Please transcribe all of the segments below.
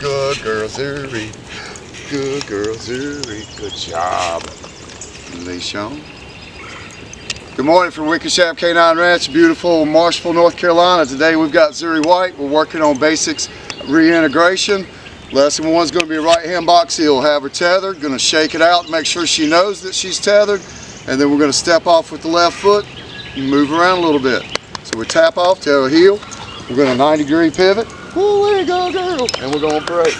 Good girl, Zuri. Good girl, Zuri. Good job. Leash on. Good morning from Wickersham Canine Ranch, beautiful Marshville, North Carolina. Today we've got Zuri White. We're working on basics reintegration. Lesson 1 is going to be a right hand box heel. Have her tethered. Going to shake it out, make sure she knows that she's tethered, and then we're going to step off with the left foot and move around a little bit. So we tap off, tail heel. We're going to 90-degree pivot. Woo, there you go, girl. And we're going to break.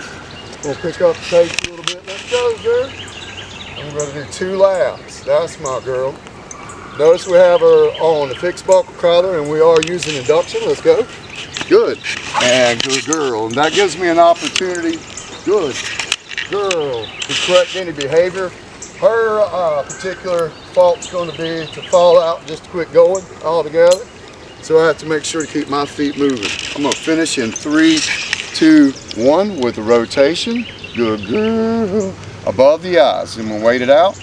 We'll pick up the pace a little bit. Let's go, girl. And we're going to do 2 laps. That's my girl. Notice we have her on the fixed buckle collar, and we are using induction. Let's go. Good. And good girl. And that gives me an opportunity, good girl, to correct any behavior. Her particular fault's going to be to fall out and just quit going altogether. So I have to make sure to keep my feet moving. I'm going to finish in 3, 2, 1 with the rotation. Good girl. Above the eyes. I'm going to wait it out,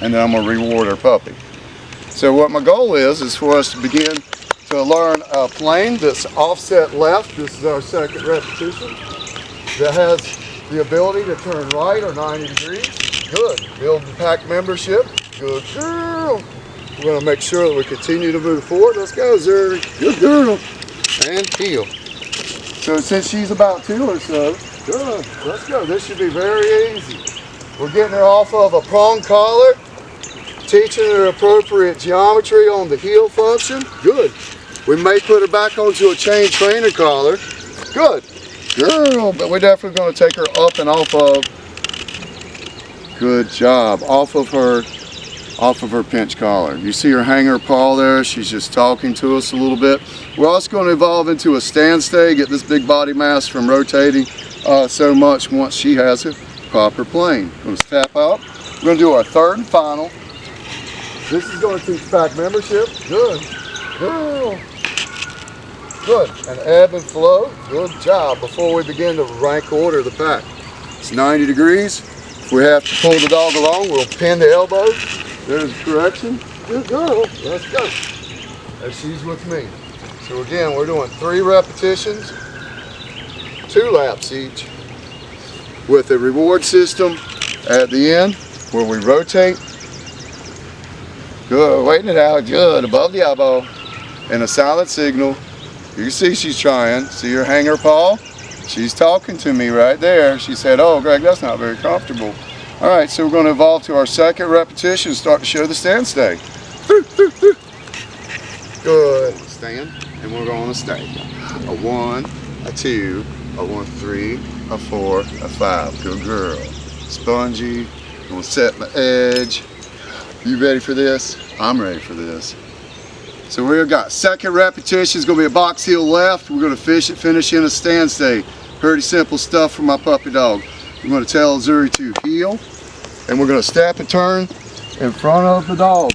and then I'm going to reward our puppy. So what my goal is for us to begin to learn a plane that's offset left. This is our second repetition. That has the ability to turn right or 90 degrees. Good. Build the pack membership. Good girl. We're going to make sure that we continue to move forward. Let's go, Zuri. Good girl. And heel. So since she's about 2 or so, good. Let's go. This should be very easy. We're getting her off of a prong collar, teaching her appropriate geometry on the heel function. Good. We may put her back onto a chain trainer collar. Good. Girl, but we're definitely going to take her up and off of, good job, off of her pinch collar. You see her hanger paw there, she's just talking to us a little bit. We're also going to evolve into a stand stay, get this big body mass from rotating so much once she has a proper plane. Going to tap out. We're going to do our third and final. This is going to teach pack membership. Good. Girl. Good. And ebb and flow. Good job. Before we begin to rank order the pack. It's 90 degrees. If we have to pull the dog along, we'll pin the elbows. There's the correction. Good girl. Let's go. And she's with me. So again, we're doing 3 repetitions, 2 laps each, with a reward system at the end where we rotate. Good. Waiting it out. Good. Above the elbow. And a silent signal. You see she's trying. See her hanger paw? She's talking to me right there. She said, oh, Greg, that's not very comfortable. All right, so we're going to evolve to our second repetition, start to show the stand stay. Good. Stand, and we're going to stay. A 1, a 2, a 1, 3, a 4, a 5. Good girl. Spongy. I'm going to set my edge. You ready for this? I'm ready for this. So we've got second repetition. It's going to be a box heel left. We're going to finish in a stand stay. Pretty simple stuff for my puppy dog. We're going to tell Zuri to heel, and we're going to step and turn in front of the dog.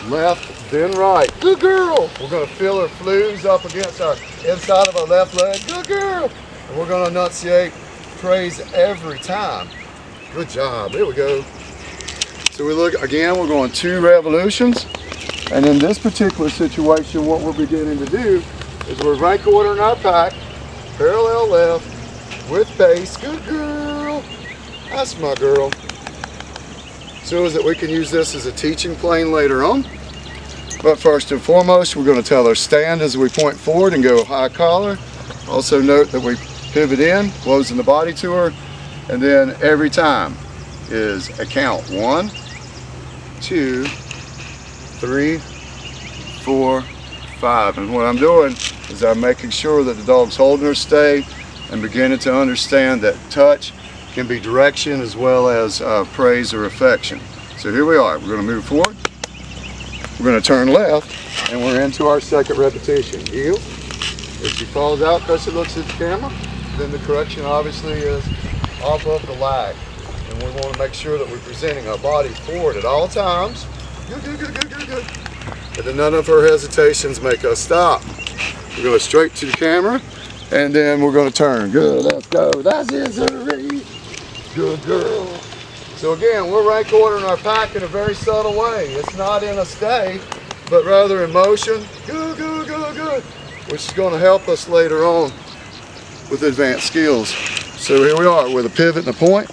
Left, then right. Good girl. We're going to feel her flews up against our inside of our left leg. Good girl. And we're going to enunciate praise every time. Good job. There we go. So we look again. We're going 2 revolutions. And in this particular situation, what we're beginning to do is we're rank ordering our pack, parallel left, with pace. Good girl. That's my girl. So is that we can use this as a teaching plane later on. But first and foremost, we're going to tell her stand as we point forward and go high collar. Also note that we pivot in, closing the body to her, and then every time is a count. 1, 2, 3, 4, 5. And what I'm doing is I'm making sure that the dog's holding her stay and beginning to understand that touch can be direction as well as praise or affection. So here we are. We're going to move forward. We're going to turn left, and we're into our second repetition. Heel. If she falls out because she looks at the camera, then the correction obviously is off of the lag. And we want to make sure that we're presenting our body forward at all times. Good, good, good, good, good, good. And then none of her hesitations make us stop. We're going straight to the camera, and then we're going to turn. Good, let's go. That's it, Zuri. Good girl. So again, we're rank ordering our pack in a very subtle way. It's not in a stay, but rather in motion. Good, good, good, good. Which is going to help us later on with advanced skills. So here we are with a pivot and a point.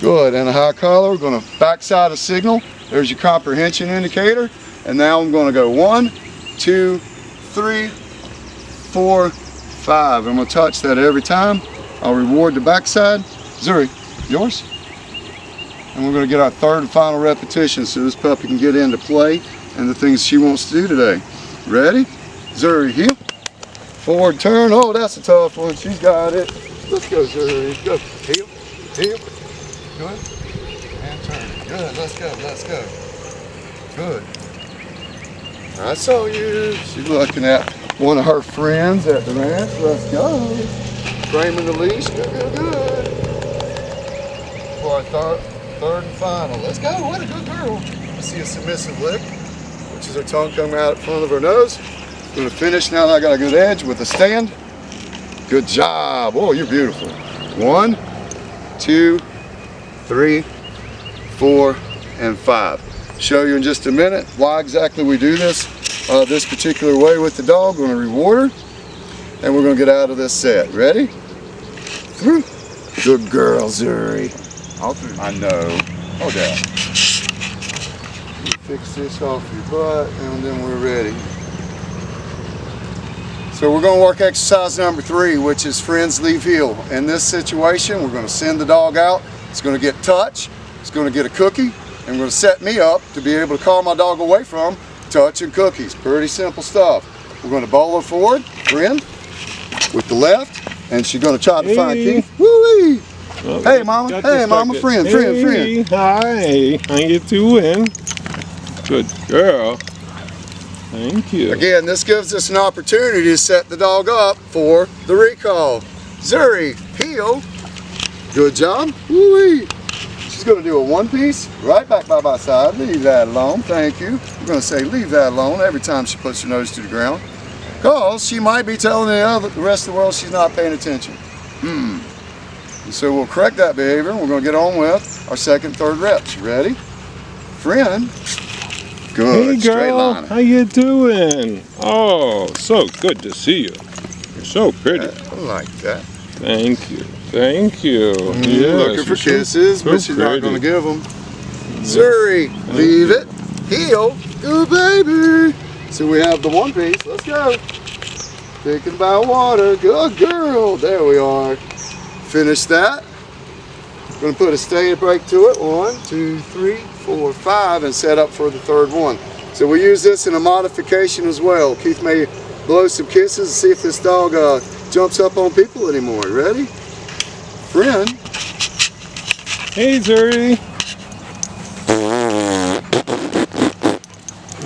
Good, and a high collar. We're going to backside a signal. There's your comprehension indicator. And now I'm going to go 1, 2, 3, 4, 5. I'm going to touch that every time. I'll reward the backside. Zuri, yours? And we're going to get our third and final repetition so this puppy can get into play and the things she wants to do today. Ready? Zuri, heel. Forward turn. Oh, that's a tough one. She's got it. Let's go, Zuri. Go. Heel. Heel. Good. And turn. Good. Let's go. Let's go. Good. I saw you. She's looking at one of her friends at the ranch. Let's go. Framing the leash. Good, good, good. For our third and final. Let's go. What a good girl. I see a submissive lick, which is her tongue coming out in front of her nose. Going to finish now that I got a good edge with a stand. Good job. Oh, you're beautiful. 1, 2, 3, 4, and 5. Show you in just a minute why exactly we do this this particular way with the dog. We're going to reward her, and we're going to get out of this set. Ready? Through. Good girl, Zuri. All through. I know. Hold down. Fix this off your butt, and then we're ready. So we're going to work exercise number 3, which is friends leave heel. In this situation, we're going to send the dog out. It's going to get touch. It's going to get a cookie. And we're going to set me up to be able to call my dog away from touch and cookies. Pretty simple stuff. We're going to bowl her forward, friend, with the left. And she's going to try to find Keith. Woo-wee! Oh, hey, mama. Hey, mama. Friend, friend. Hi. How you doing? Good girl. Thank you. Again, this gives us an opportunity to set the dog up for the recall. Zuri, heel. Good job. Woo-wee. She's going to do a one piece, right back by my side. Leave that alone. Thank you. We're going to say leave that alone every time she puts her nose to the ground. Because she might be telling the rest of the world she's not paying attention. And so we'll correct that behavior. And we're going to get on with our second, third reps. You ready? Friend. Good. Hey girl, how you doing? Oh, so good to see you. You're so pretty. I like that. Thank you. Thank you. Yes, looking for kisses, so but she's pretty. not going to give them. Zuri, leave it. Heel. Good baby. So we have the one piece. Let's go. Thinking about water. Good girl. There we are. Finish that. Going to put a stay break to it. 1, 2, 3, 4, 5, and set up for the third one. So we use this in a modification as well. Keith may blow some kisses and see if this dog jumps up on people anymore. Ready? Friend. Hey Zuri.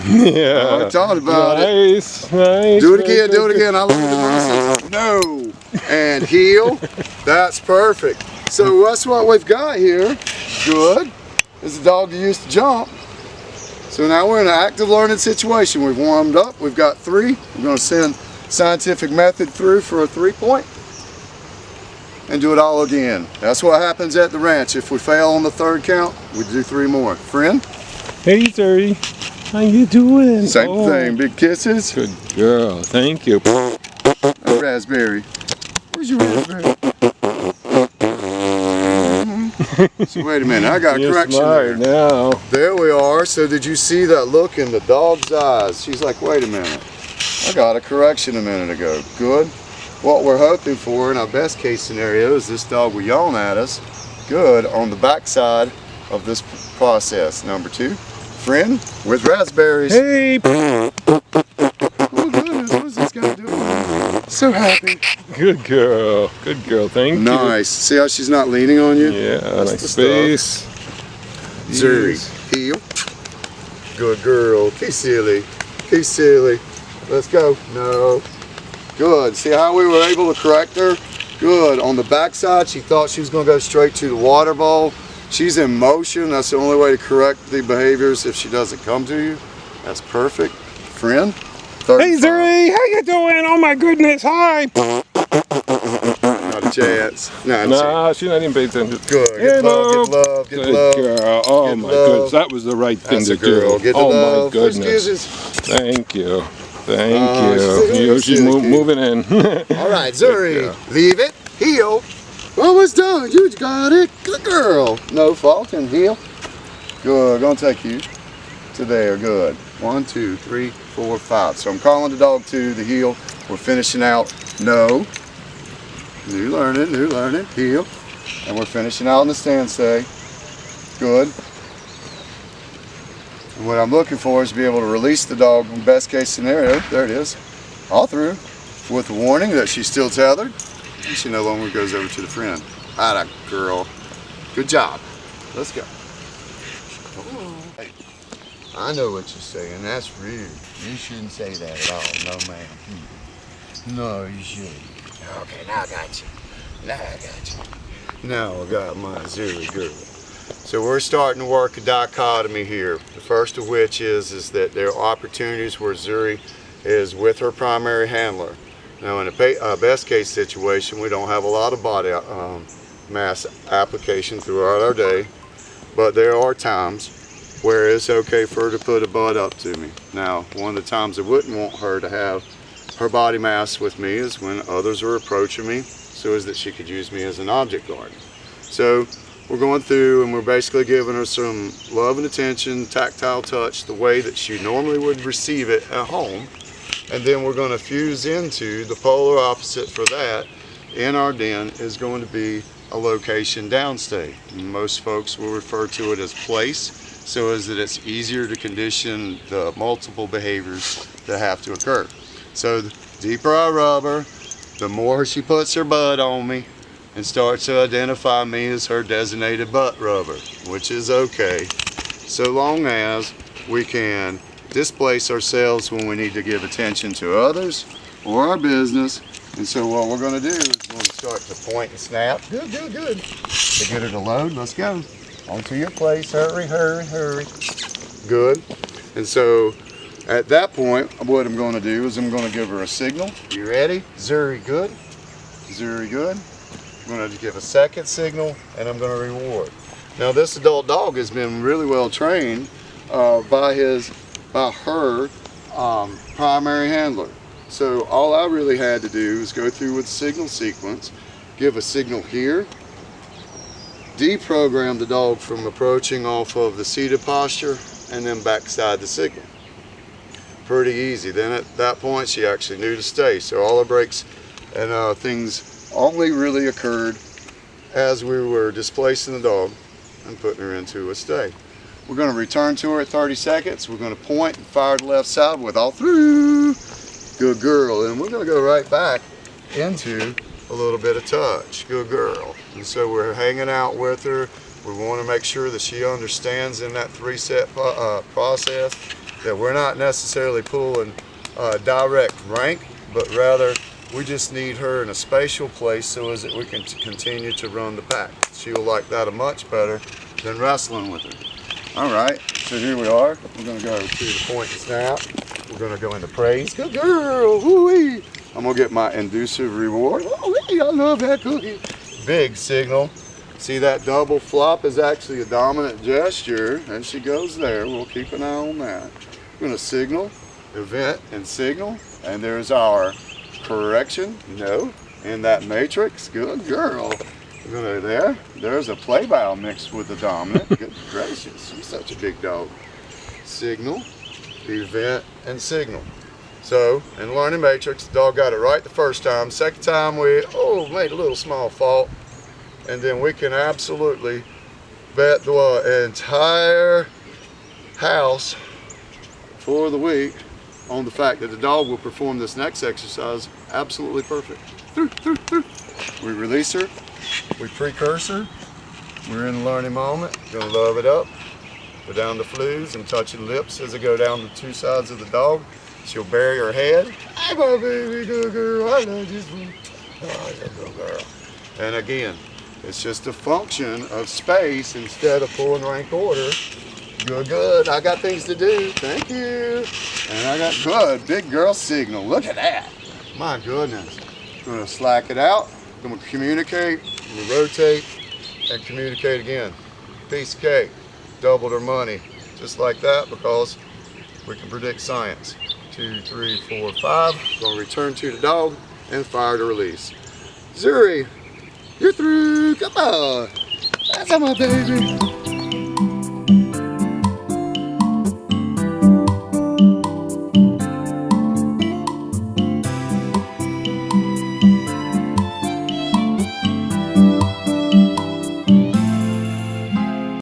Yeah. I thought about it. Nice. Do it again, do it again. I look at the No. And heel. That's perfect. So that's what we've got here. Good. Is the dog that used to jump. So now we're in an active learning situation. We've warmed up. We've got 3. We're going to send scientific method through for a 3-point. And do it all again. That's what happens at the ranch. If we fail on the third count, we do 3 more. Friend? Hey Zuri. How you doing? Same thing. Big kisses. Good girl. Thank you. A raspberry. Where's your raspberry? So wait a minute, I got a correction there. Now. There we are. So did you see that look in the dog's eyes? She's like, wait a minute. I got a correction a minute ago. Good. What we're hoping for in our best case scenario is this dog will yawn at us. Good on the back side of this process. Number 2, friend with raspberries. Hey. Oh goodness, what is this guy doing? So happy. Good girl. Good girl. Thank you. Nice. See how she's not leaning on you? Yeah, That's nice the space. Zuri, heel. Good girl. Keep silly. Keep silly. Let's go. No. Good. See how we were able to correct her? Good. On the back side, she thought she was going to go straight to the water bowl. She's in motion. That's the only way to correct the behaviors if she doesn't come to you. That's perfect. Friend? Hey Zuri, how you doing? Oh my goodness, hi. Not a chance. Nah, she's not even paying attention. Good. Get love, get love, get love. Good girl. Oh my goodness, that was the right thing to do. Get the oh love. my goodness. Excuses. Thank you. Thank She's you. like, You, she's "Oh, moving in. all right, Zuri, leave it, heel. Almost done, you got it, good girl. No fault and heel. Good, gonna take you to there, good. 1, 2, 3, 4, 5. So I'm calling the dog to the heel. We're finishing out no. New learning, heel. And we're finishing out in the stand stay. Good. And what I'm looking for is to be able to release the dog in best case scenario. There it is. All through. With the warning that she's still tethered. And she no longer goes over to the friend. Atta girl. Good job. Let's go. Hey, I know what you're saying. That's rude. You shouldn't say that at all. No, ma'am. No, you shouldn't. Okay, now I got you. Now I got you. Now I got my Zuri girl. So we're starting to work a dichotomy here. The first of which is that there are opportunities where Zuri is with her primary handler. Now in a best case situation, we don't have a lot of body mass application throughout our day, but there are times where it's okay for her to put a butt up to me. Now, one of the times I wouldn't want her to have her body mass with me is when others are approaching me, so as that she could use me as an object guard. So we're going through and we're basically giving her some love and attention, tactile touch, the way that she normally would receive it at home. And then we're going to fuse into the polar opposite for that in our den is going to be a location downstay. Most folks will refer to it as place, so as that it's easier to condition the multiple behaviors that have to occur. So the deeper I rub her, the more she puts her butt on me and starts to identify me as her designated butt rubber, which is okay, so long as we can displace ourselves when we need to give attention to others or our business. And so what we're going to do is we're going to start to point and snap. Good. To get her to load, let's go. Onto your place, hurry. Good. And so at that point, what I'm going to do is I'm going to give her a signal. You ready? Zuri, good. Zuri, good. I'm going to give a second signal and I'm going to reward. Now this adult dog has been really well trained by her primary handler. So all I really had to do is go through with the signal sequence, give a signal here, deprogram the dog from approaching off of the seated posture, and then backside the signal. Pretty easy. Then at that point she actually knew to stay. So all the breaks and things only really occurred as we were displacing the dog and putting her into a stay. We're going to return to her at 30 seconds. We're going to point and fire the left side with all through. Good girl. And we're going to go right back into a little bit of touch. Good girl. And so we're hanging out with her. We want to make sure that she understands in that three-set process that we're not necessarily pulling direct rank, but rather we just need her in a spatial place so as that we can continue to run the pack. She will like that much better than wrestling with her. All right, so here we are. We're going to go to the point and snap. We're going to go into praise. Good girl. Woo-wee. I'm going to get my inducive reward. Woo-wee, I love that cookie. Big signal. See, that double flop is actually a dominant gesture, and she goes there. We'll keep an eye on that. We're going to signal, event, and signal, and there's our correction, no, in that matrix. Good girl. We're going to there. There's a play bow mixed with the dominant. Good gracious, she's such a big dog. Signal, event, and signal. So in learning matrix, the dog got it right the first time. Second time we made a little small fault, and then we can absolutely bet the entire house for the week on the fact that the dog will perform this next exercise absolutely perfect. Through. We release her, we precurse her, we're in the learning moment, gonna love it up, go down the flews and touch the lips as they go down the two sides of the dog. She'll bury her head. Hi, my baby, good girl, I love you. Oh, yeah, good girl. And again, it's just a function of space instead of pulling rank order. Good. I got things to do. Thank you. And I got good. Big girl signal. Look at that. My goodness. I'm going to slack it out. I'm going to communicate. I'm going to rotate and communicate again. Piece of cake. Doubled her money. Just like that because we can predict science. 2, 3, 4, 5. Gonna return to the dog and fire to release. Zuri, you're through. Come on. That's my baby.